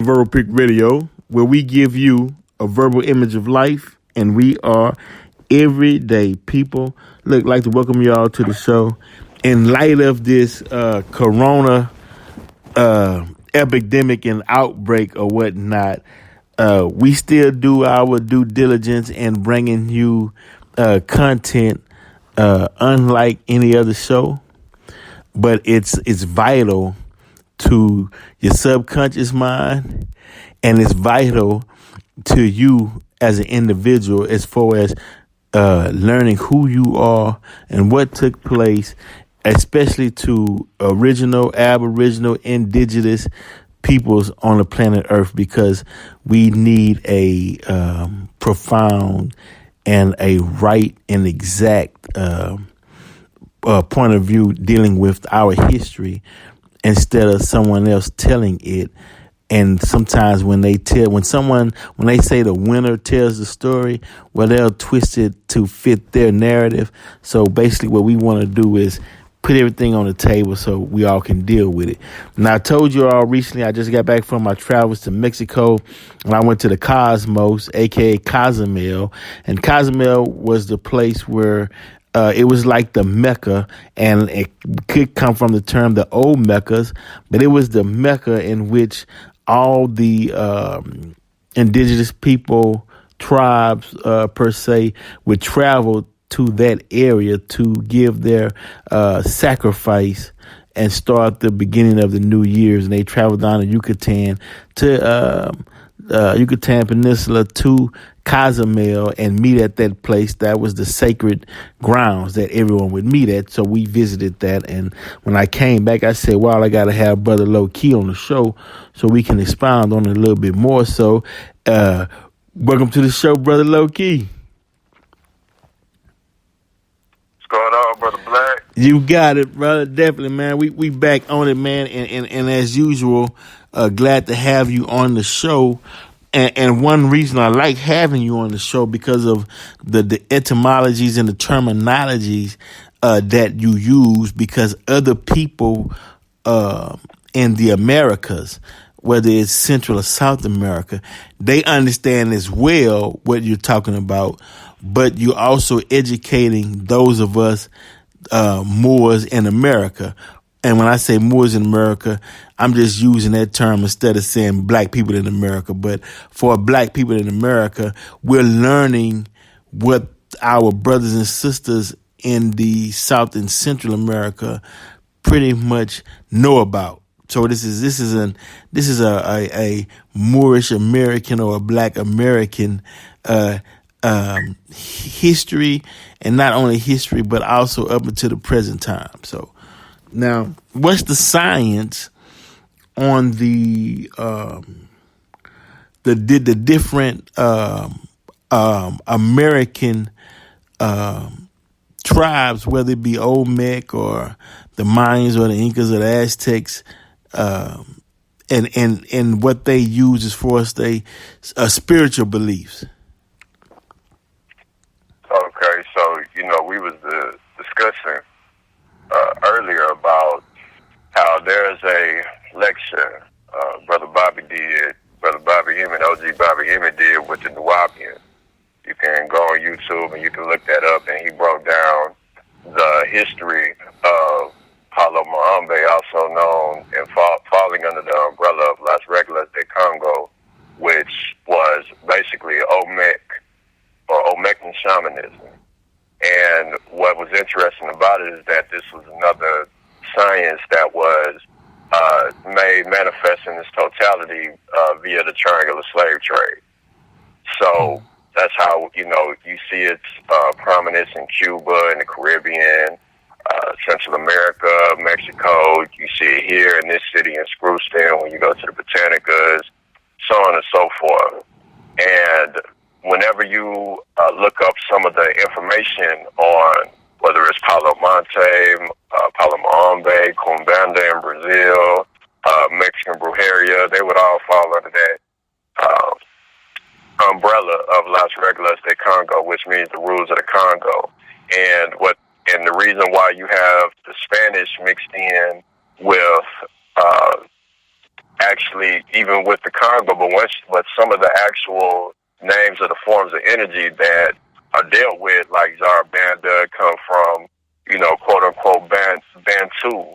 Verbal Pick Radio, where we give you a verbal image of life, and we are everyday people. Look, like to welcome y'all to the show. In light of this corona epidemic and outbreak or whatnot, we still do our due diligence in bringing you content unlike any other show, but it's vital to your subconscious mind, and it's vital to you as an individual as far as learning who you are and what took place, especially to original, aboriginal, indigenous peoples on the planet Earth, because we need a profound and a right and exact point of view dealing with our history instead of someone else telling it. And sometimes when they say the winner tells the story, well, they'll twist it to fit their narrative. So basically what we want to do is put everything on the table so we all can deal with it. Now, I told you all recently, I just got back from my travels to Mexico, and I went to the Cosmos, aka Cozumel. And Cozumel was the place where it was like the Mecca, and it could come from the term the old Meccas, but it was the Mecca in which all the indigenous people, tribes per se, would travel to that area to give their sacrifice and start the beginning of the new year's. And they traveled down to Yucatan Peninsula to Cozumel and meet at that place. That was the sacred grounds that everyone would meet at. So we visited that. And when I came back, I said, well, I got to have Brother Low Key on the show so we can expound on it a little bit more. So welcome to the show, Brother Low Key. What's going on, Brother Black? You got it, brother. Definitely, man. We back on it, man. And as usual, glad to have you on the show. And one reason I like having you on the show because of the etymologies and the terminologies that you use, because other people in the Americas, whether it's Central or South America, they understand as well what you're talking about, but you're also educating those of us Moors in America. And when I say Moors in America, I'm just using that term instead of saying black people in America. But for black people in America, we're learning what our brothers and sisters in the South and Central America pretty much know about. So this is a Moorish American or a black American history, and not only history but also up until the present time. So now, what's the science on the different American tribes, whether it be Olmec or the Mayans or the Incas or the Aztecs, and what they use as far as they spiritual beliefs? Okay, so we was discussing earlier about how there's a lecture Brother Bobby Hemmett, OG Bobby Hemmett did with the Nuwapians. You can go on YouTube and you can look that up, and he broke down the history of Palo Moambe, also known and falling under the umbrella of Las Reglas de Congo, which was basically Olmec or Olmecan shamanism. And what was interesting about it is that this was another science that was made manifest in its totality via the triangular slave trade. So that's how, you see its prominence in Cuba and the Caribbean, Central America, Mexico. You see it here in this city in Screwston when you go to the Botanicas, so on and so forth. And whenever you look up some of the information on whether it's Palo Monte, Palo Moambe, Cumbanda in Brazil, Mexican Brujeria, they would all fall under that umbrella of Las Reglas de Congo, which means the rules of the Congo. And the reason why you have the Spanish mixed in with actually, even with the Congo, but some of the actual names of the forms of energy that are dealt with, like Zarabanda, come from, quote unquote, Bantu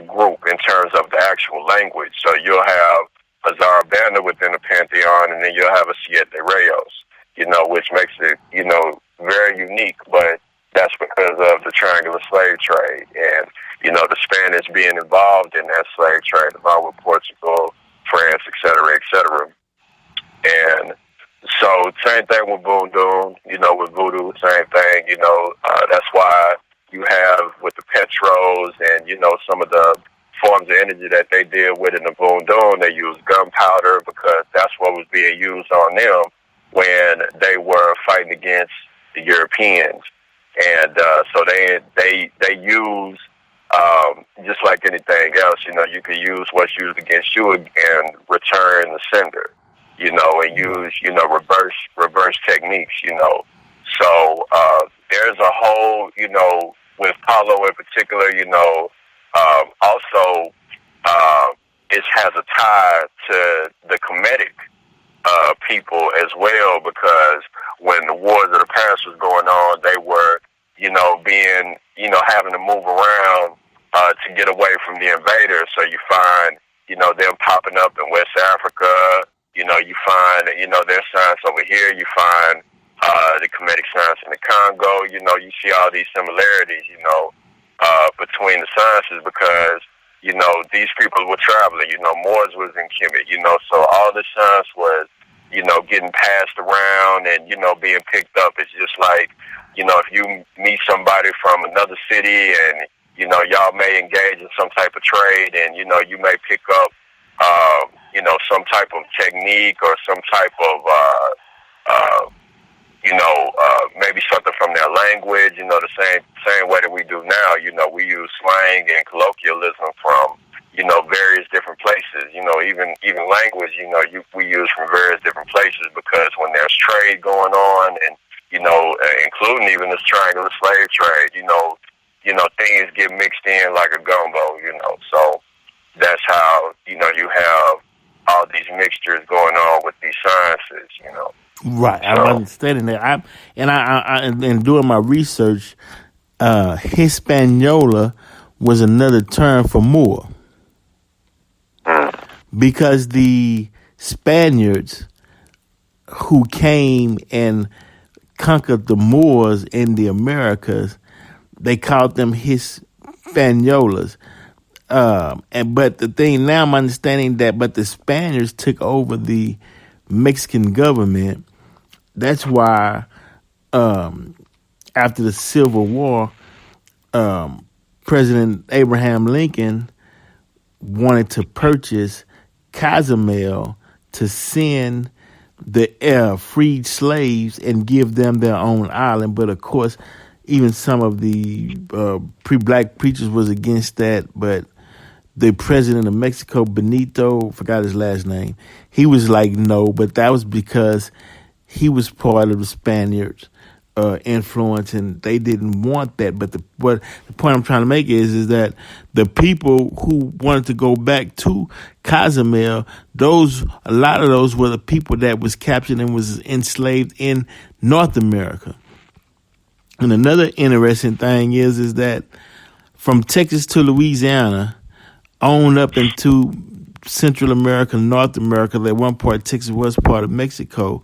group in terms of the actual language. So you'll have a Zarabanda within the pantheon, and then you'll have a Siete Reyes, which makes it, very unique. But that's because of the triangular slave trade and, the Spanish being involved in that slave trade, along with Portugal, France, et cetera, et cetera. And so same thing with Voodoo, with Voodoo, same thing, that's why you have with the Petros and, some of the forms of energy that they deal with in the Voodoo, they use gunpowder because that's what was being used on them when they were fighting against the Europeans. And so they use, just like anything else, you can use what's used against you and return the sender, and use, reverse techniques, So there's a whole, with Paulo in particular, also it has a tie to the Kemetic people as well, because when the Wars of the Past was going on, they were, being, having to move around to get away from the invaders. So you find, them popping up in West Africa. You find, their signs over here. You find the Kemetic signs in the Congo. You see all these similarities, between the sciences because, these people were traveling. Moors was in Kemet, so all the science was, getting passed around and, being picked up. It's just like, if you meet somebody from another city and, y'all may engage in some type of trade and, you may pick up, some type of technique or some type of, maybe something from their language, the same way that we do now. We use slang and colloquialism from, various different places, even language, we use from various different places because when there's trade going on and, including even this triangular slave trade, things get mixed in like a gumbo, so that's how, you have all these mixtures going on with these sciences, Right, so, I'm understanding that. And doing my research, Hispaniola was another term for Moor, because the Spaniards who came and conquered the Moors in the Americas, they called them Hispaniolas. But the thing now, I'm understanding that, but the Spaniards took over the Mexican government. That's why after the Civil War, President Abraham Lincoln wanted to purchase Cozumel to send the freed slaves and give them their own island. But of course, even some of the pre-black preachers was against that. But the president of Mexico, Benito, forgot his last name, he was like, no, but that was because he was part of the Spaniards' influence, and they didn't want that. But the point I'm trying to make is that the people who wanted to go back to Cozumel, a lot of those were the people that was captured and was enslaved in North America. And another interesting thing is that from Texas to Louisiana, on up into Central America, North America, that one part Texas was part of Mexico,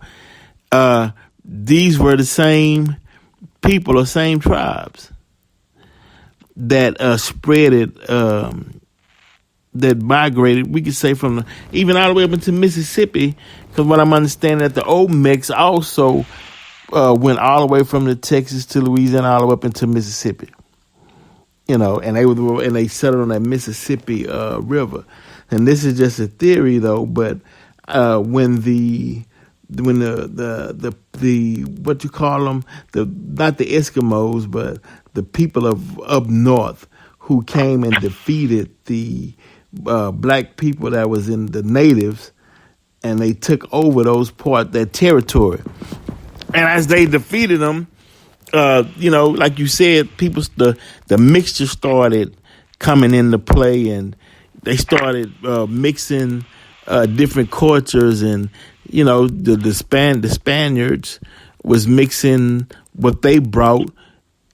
these were the same people or same tribes that spread it, that migrated, we could say from even all the way up into Mississippi, because what I'm understanding that the old Mex also went all the way from the Texas to Louisiana all the way up into Mississippi. And they settled on that Mississippi River. And this is just a theory though, but when the what you call them, not the Eskimos, but the people of up north who came and defeated the black people that was in the natives, and they took over that territory. And as they defeated them, like you said, the mixture started coming into play, and they started mixing different cultures, and the Spaniards was mixing what they brought,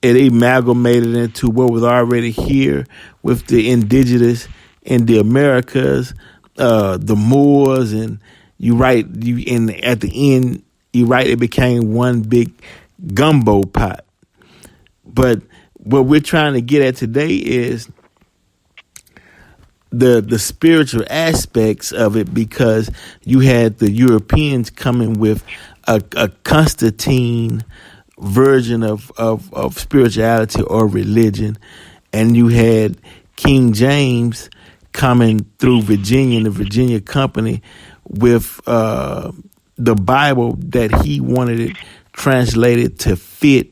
and they amalgamated into what was already here with the indigenous in the Americas, the Moors, and at the end, it became one big gumbo pot. But what we're trying to get at today is the spiritual aspects of it, because you had the Europeans coming with a Constantine version of spirituality or religion, and you had King James coming through Virginia and the Virginia Company with the Bible that he wanted it translated to fit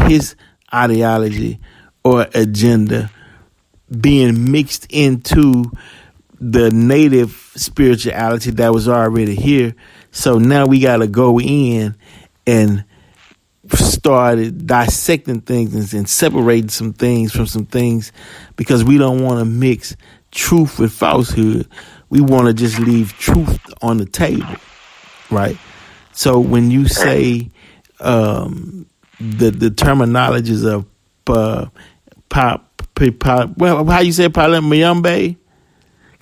his ideology or agenda, being mixed into the native spirituality that was already here. So now we got to go in and started dissecting things and separating some things from some things, because we don't want to mix truth with falsehood. We want to just leave truth on the table, right? So when you say the terminologies of how you say Palembayambe?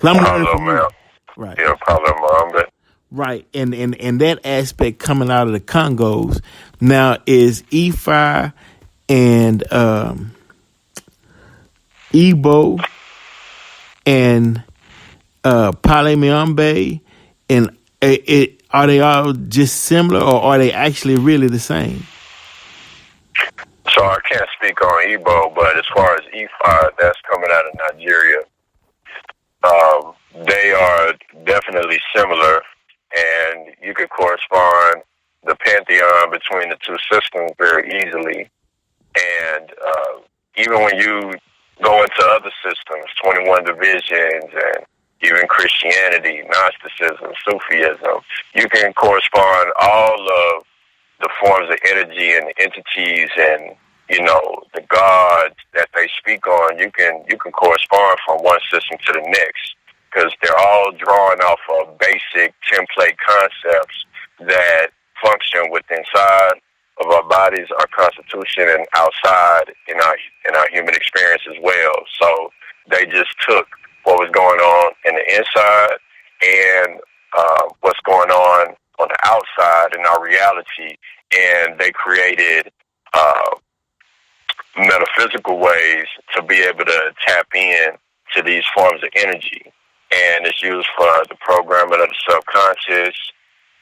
I'm learning from you. Right. Yeah, Palembayambe. Right, and that aspect coming out of the Congos now is Ifa and Igbo and Palembayambe, and are they all just similar, or are they actually really the same? So I can't speak on Igbo, but as far as Ifa, that's coming out of Nigeria. They are definitely similar, and you could correspond the pantheon between the two systems very easily. And even when you go into other systems, 21 divisions, and even Christianity, Gnosticism, Sufism, you can correspond all of the forms of energy and entities and, the gods that they speak on. You can correspond from one system to the next, because they're all drawing off of basic template concepts that function within inside of our bodies, our constitution, and outside in our human experience as well. So they just took what was going on in the inside and what's going on the outside in our reality, and they created metaphysical ways to be able to tap in to these forms of energy. And it's used for the programming of the subconscious,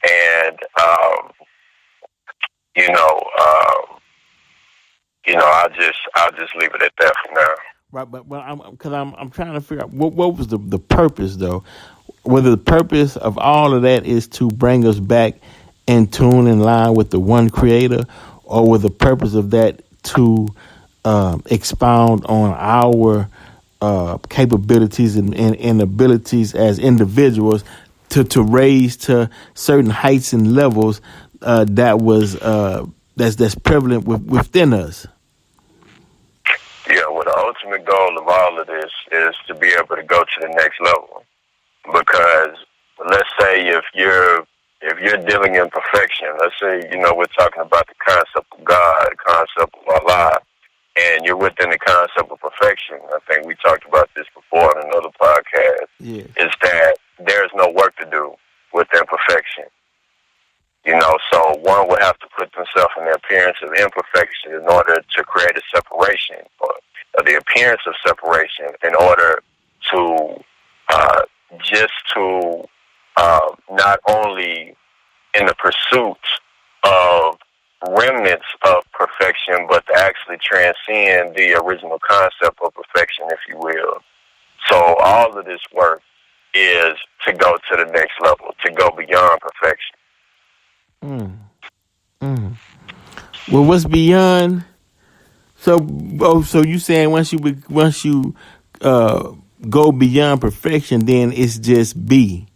and I'll just leave it at that for now. Right, but I'm trying to figure out what was the purpose, though. Whether the purpose of all of that is to bring us back in tune, in line with the one Creator, or with the purpose of that to expound on our capabilities and abilities as individuals to raise to certain heights and levels that's prevalent within us. Yeah, well, the ultimate goal of all of this is to be able to go to the next level. Because let's say if you're dealing in perfection, let's say we're talking about the concept of God, the concept of Allah, and you're within the concept of perfection. I think we talked about this before in another podcast. Yeah. Is that there's no work to do within perfection. So one would have to put themselves in the appearance of imperfection in order to create a separation, or the appearance of separation, in order to not only in the pursuit of remnants of perfection, but to actually transcend the original concept of perfection, if you will. So all of this work is to go to the next level, to go beyond perfection. Well, what's beyond? So you saying once you go beyond perfection, then it's just be.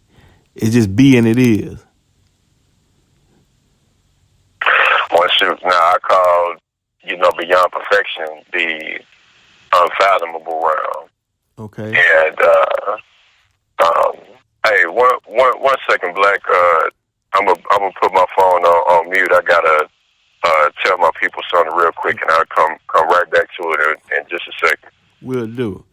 It's just be, and it is. Now I call beyond perfection the unfathomable realm. Okay. And um, hey, one second, Black. I'm gonna put my phone on mute. I gotta tell my people something real quick, and I'll come right back to it in just a second. We'll do.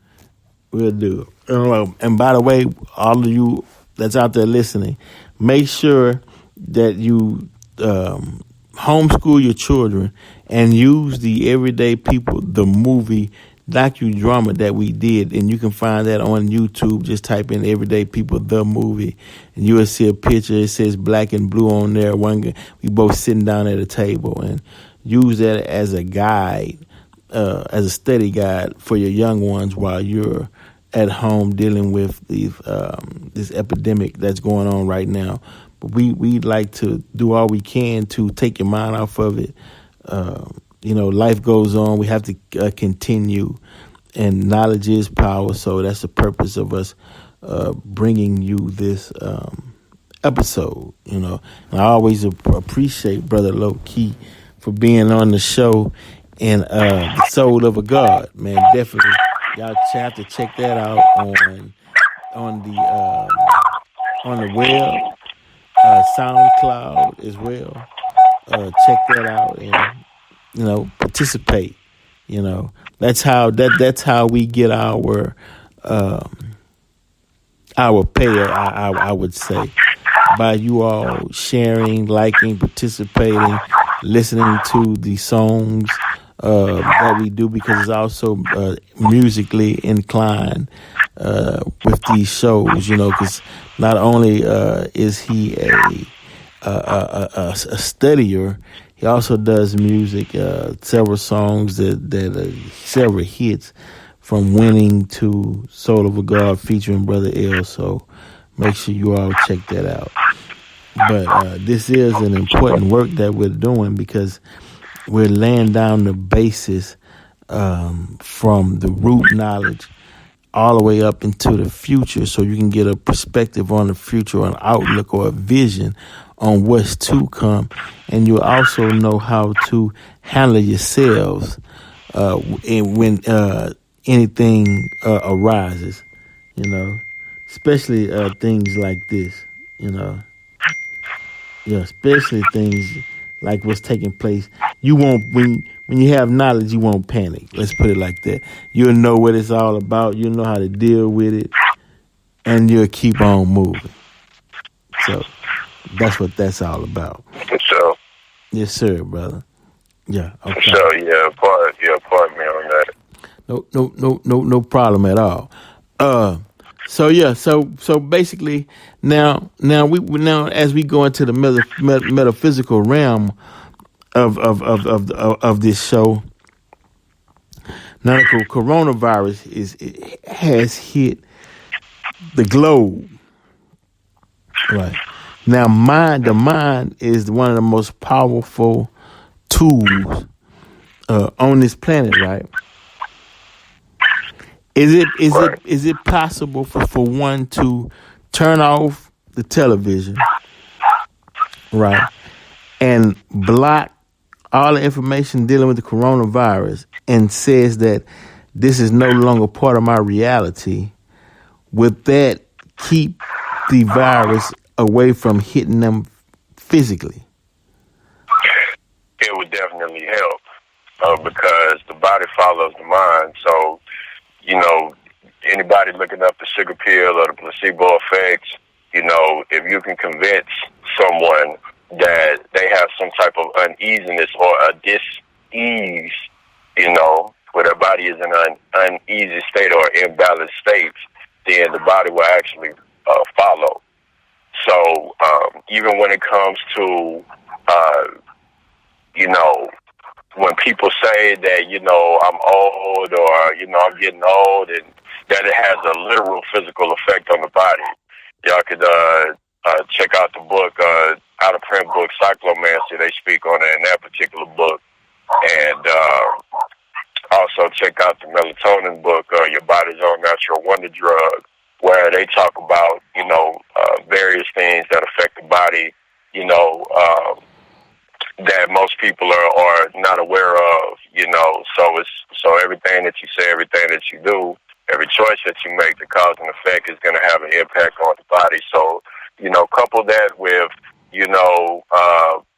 We'll do. And by the way, all of you that's out there listening, make sure that you homeschool your children and use the Everyday People, the movie docudrama that we did, and you can find that on YouTube. Just type in Everyday People, the movie, and you will see a picture. It says black and blue on there. We both sitting down at a table, and use that as a guide, as a study guide for your young ones while you're at home dealing with this epidemic that's going on right now. But we'd like to do all we can to take your mind off of it. Life goes on. We have to continue, and knowledge is power. So that's the purpose of us bringing you this episode. And I always appreciate Brother Low Key for being on the show, and the Soul of a God, man. Definitely, y'all have to check that out on the web, SoundCloud as well. Check that out and participate. That's how we get our pay. I would say, by you all sharing, liking, participating, listening to the songs that we do, because it's also musically inclined with these shows. Because not only is he a studier, he also does music. Several songs that several hits, from Winning to Soul of a God featuring Brother L. So make sure you all check that out. But this is an important work that we're doing, because we're laying down the basis from the root knowledge all the way up into the future, so you can get a perspective on the future, an outlook or a vision on what's to come, and you'll also know how to handle yourselves when anything arises, especially things like this, especially things like what's taking place. You won't, when you have knowledge, you won't panic. Let's put it like that. You'll know what it's all about. You'll know how to deal with it, and you'll keep on moving. So that's what that's all about. So, yes, sir, brother. Yeah. Okay. So pardon me on that. No problem at all. So basically, now as we go into the metaphysical realm of this show, now the coronavirus has hit the globe. Right. Now, the mind is one of the most powerful tools on this planet, right? Is it possible for one to turn off the television, right, and block all the information dealing with the coronavirus, and says that this is no longer part of my reality? Would that keep the virus away from hitting them physically? It would definitely help, because the body follows the mind. So, anybody looking up the sugar pill or the placebo effects, if you can convince someone that they have some type of uneasiness or a dis-ease, where their body is in an uneasy state or imbalanced state, then the body will actually follow. So even when it comes to, when people say that, I'm old, or, I'm getting old, and that it has a literal physical effect on the body, y'all could check out the book, out-of-print book, Cyclomancy. They speak on it in that particular book. And also check out the melatonin book, Your Body's Own Natural Wonder Drug, where they talk about, various things that affect the body, that most people are not aware of, So everything that you say, everything that you do, Every choice that you make, the cause and effect is going to have an impact on the body. So, couple that with,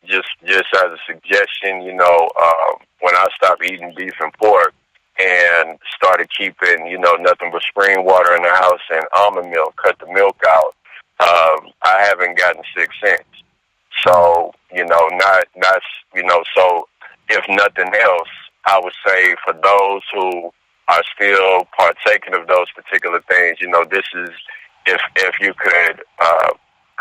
just as a suggestion, when I stopped eating beef and pork and started keeping, nothing but spring water in the house and almond milk, cut the milk out, I haven't gotten sick since. So, so if nothing else, I would say for those who are still partaking of those particular things, this is, if you could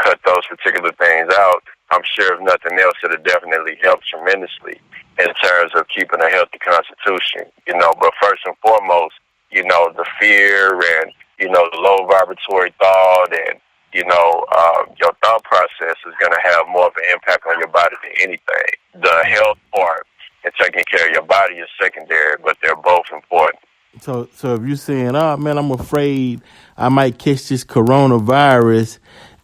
cut those particular things out, I'm sure if nothing else, it'll definitely help tremendously in terms of keeping a healthy constitution, but first and foremost, the fear and, the low vibratory thought and, your thought process is going to have more of an impact on your body than anything. The health part and taking care of your body is secondary, but they're both important. So if you're saying, oh, man, I'm afraid I might catch this coronavirus,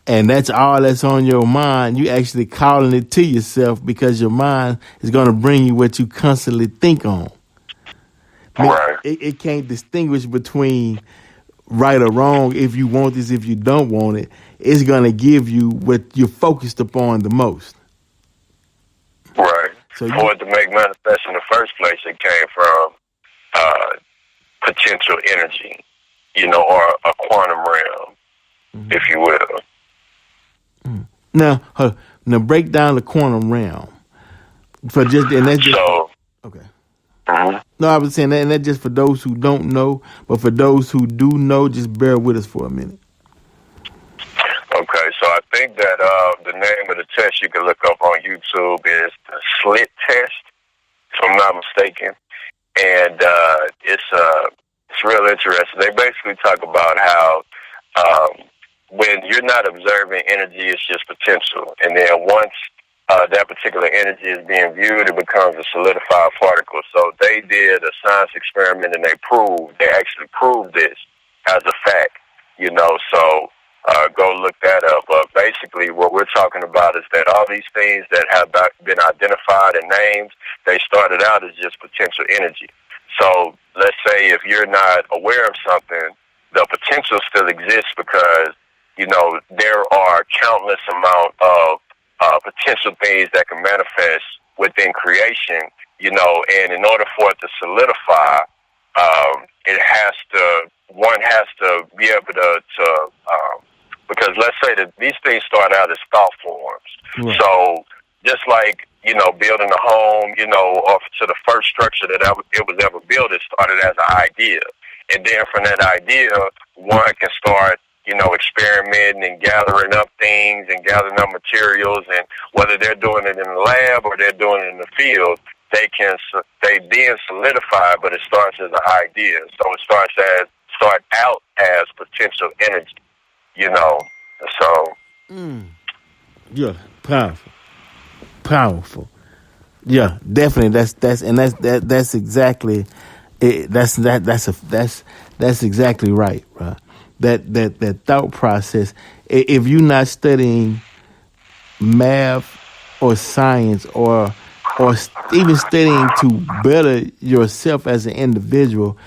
and that's all that's on your mind, you actually calling it to yourself because your mind is going to bring you what you constantly think on. Right. It can't distinguish between right or wrong. If you want this, if you don't want it, it's going to give you what you're focused upon the most. Right. So for it to make manifest in the first place, it came from potential energy, or a quantum realm, if you will. Now break down the quantum realm for just, and that's just okay. Mm-hmm. No, I was saying that, and that's just for those who don't know, but for those who do know, just bear with us for a minute. Okay, so I think that the name of the test you can look up on YouTube is the slit test, if I'm not mistaken, and it's real interesting. They basically talk about how when you're not observing energy, it's just potential, and then once that particular energy is being viewed, it becomes a solidified particle. So they did a science experiment, and they actually proved this as a fact, so go look that up. But basically what we're talking about is that all these things that have been identified and named, they started out as just potential energy. So let's say if you're not aware of something, the potential still exists because, there are countless amount of potential things that can manifest within creation, and in order for it to solidify, one has to be able to because let's say that these things start out as thought forms. Right. So just like, building a home, or to the first structure that it was ever built, it started as an idea. And then from that idea, one can start, experimenting and gathering up things and gathering up materials, and whether they're doing it in the lab or they're doing it in the field, they then solidify, but it starts as an idea. So it start out as potential energy, so. Yeah, powerful. Yeah, definitely. That's exactly it. That's exactly right, right? That thought process. If you're not studying math or science or even studying to better yourself as an individual,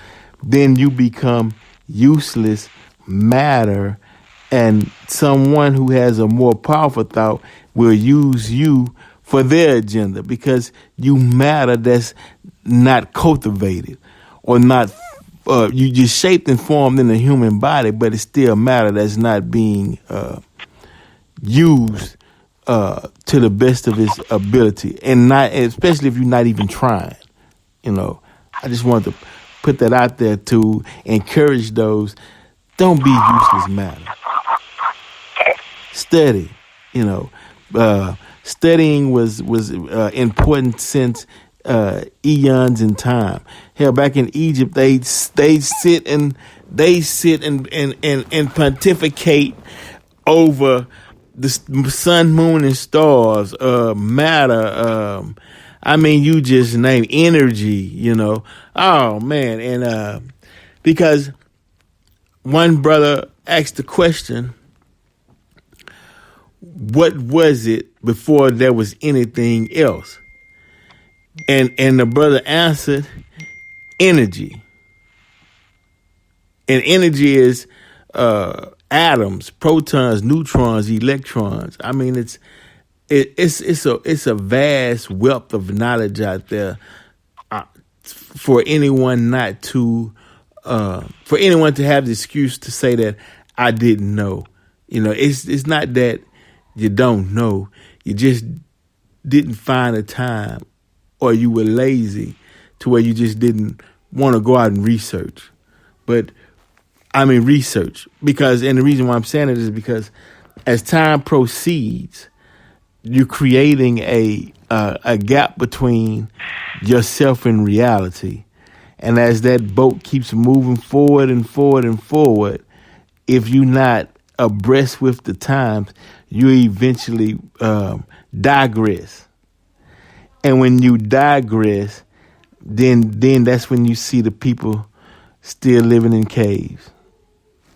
then you become useless matter, and someone who has a more powerful thought will use you for their agenda because you matter that's not cultivated or not. You just shaped and formed in the human body, but it's still matter that's not being used to the best of its ability, and not especially if you're not even trying. I just wanted to put that out there to encourage those. Don't be useless matter. Study. Studying was important since eons in time. Hell, back in Egypt, they sit and pontificate over the sun, moon, and stars, matter. You just name energy. Oh man, and because one brother asked the question, what was it before there was anything else? And the brother answered, energy. And energy is atoms, protons, neutrons, electrons. I mean, it's a vast wealth of knowledge out there for anyone not to for anyone to have the excuse to say that I didn't know. It's not that you don't know. You just didn't find a time, or you were lazy to where you just didn't want to go out and research. But I mean research and the reason why I'm saying it is because as time proceeds, you're creating a gap between yourself and reality. And as that boat keeps moving forward and forward and forward, if you're not abreast with the times, you eventually digress. And when you digress, then that's when you see the people still living in caves.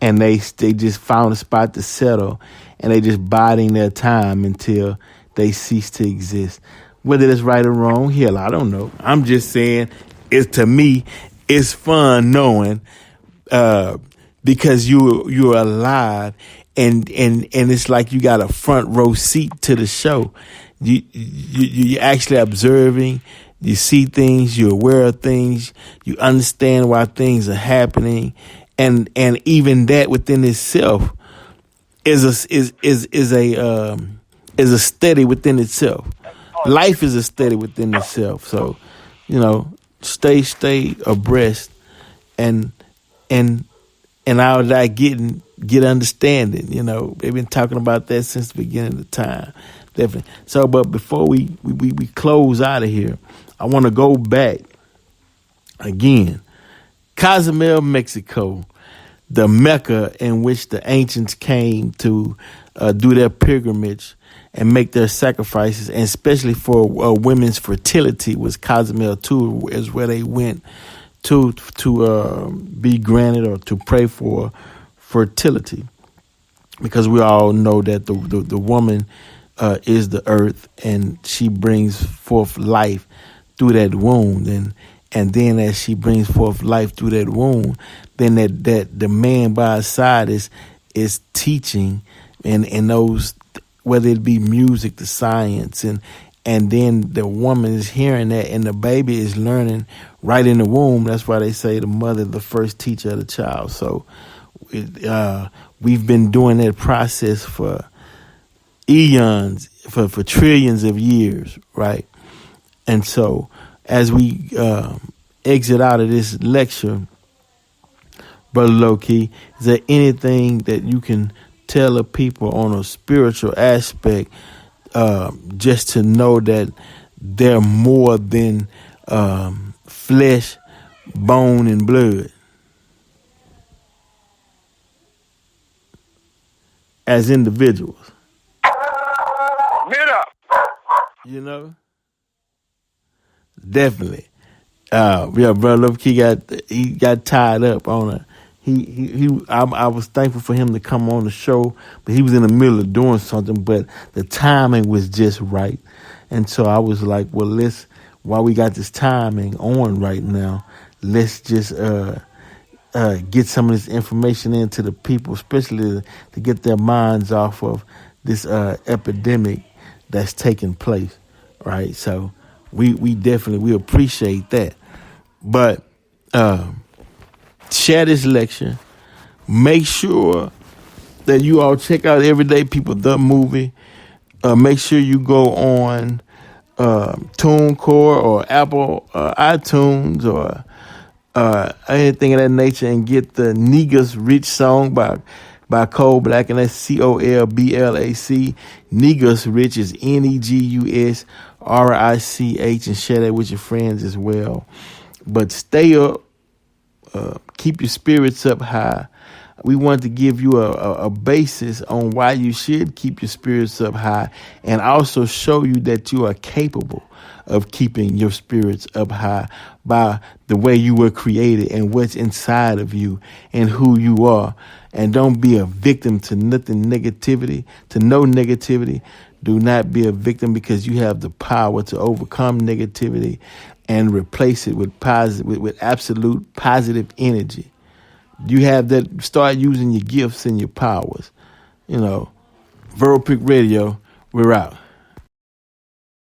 And they just found a spot to settle, and they just biding their time until they cease to exist. Whether that's right or wrong, hell, I don't know. I'm just saying, to me, it's fun knowing because you're alive, and it's like you got a front row seat to the show. You're actually observing. You see things. You're aware of things. You understand why things are happening. And even that within itself is a study within itself. Life is a study within itself. So, stay abreast and all that get understanding. They've been talking about that since the beginning of time. Definitely. So, but before we close out of here, I want to go back again. Cozumel, Mexico, the Mecca in which the ancients came to do their pilgrimage and make their sacrifices, and especially for women's fertility, was Cozumel too, is where they went to be granted or to pray for fertility, because we all know that the woman is the earth, and she brings forth life through that womb, and then as she brings forth life through that womb, then that the man by her side is teaching and those, whether it be music, the science, and then the woman is hearing that, and the baby is learning right in the womb. That's why they say the mother, the first teacher of the child. So we've been doing that process for eons, for trillions of years, right? And so as we exit out of this lecture, Brother Low-Key, is there anything that you can tell the people on a spiritual aspect, just to know that they're more than flesh, bone, and blood? As individuals. Get up. Definitely. Yeah, Brother Low-Key got tied up on a. I was thankful for him to come on the show, but he was in the middle of doing something, but the timing was just right. And so I was like, well, while we got this timing on right now, let's just get some of this information into the people, especially to get their minds off of this epidemic that's taking place, right? So we definitely appreciate that. But share this lecture. Make sure that you all check out Everyday People, the movie. Make sure you go on TuneCore or Apple iTunes or anything of that nature and get the Niggas Rich song by Cole Black, and that's COLBLAC. Niggas Rich is NEGUSRICH, and share that with your friends as well. But stay up, keep your spirits up high. We want to give you a basis on why you should keep your spirits up high, and also show you that you are capable of keeping your spirits up high by the way you were created and what's inside of you and who you are. And don't be a victim to nothing negativity, to no negativity. Do not be a victim, because you have the power to overcome negativity and replace it with absolute positive energy. You have that. Start using your gifts and your powers. You know, Verbal Pick Radio. We're out.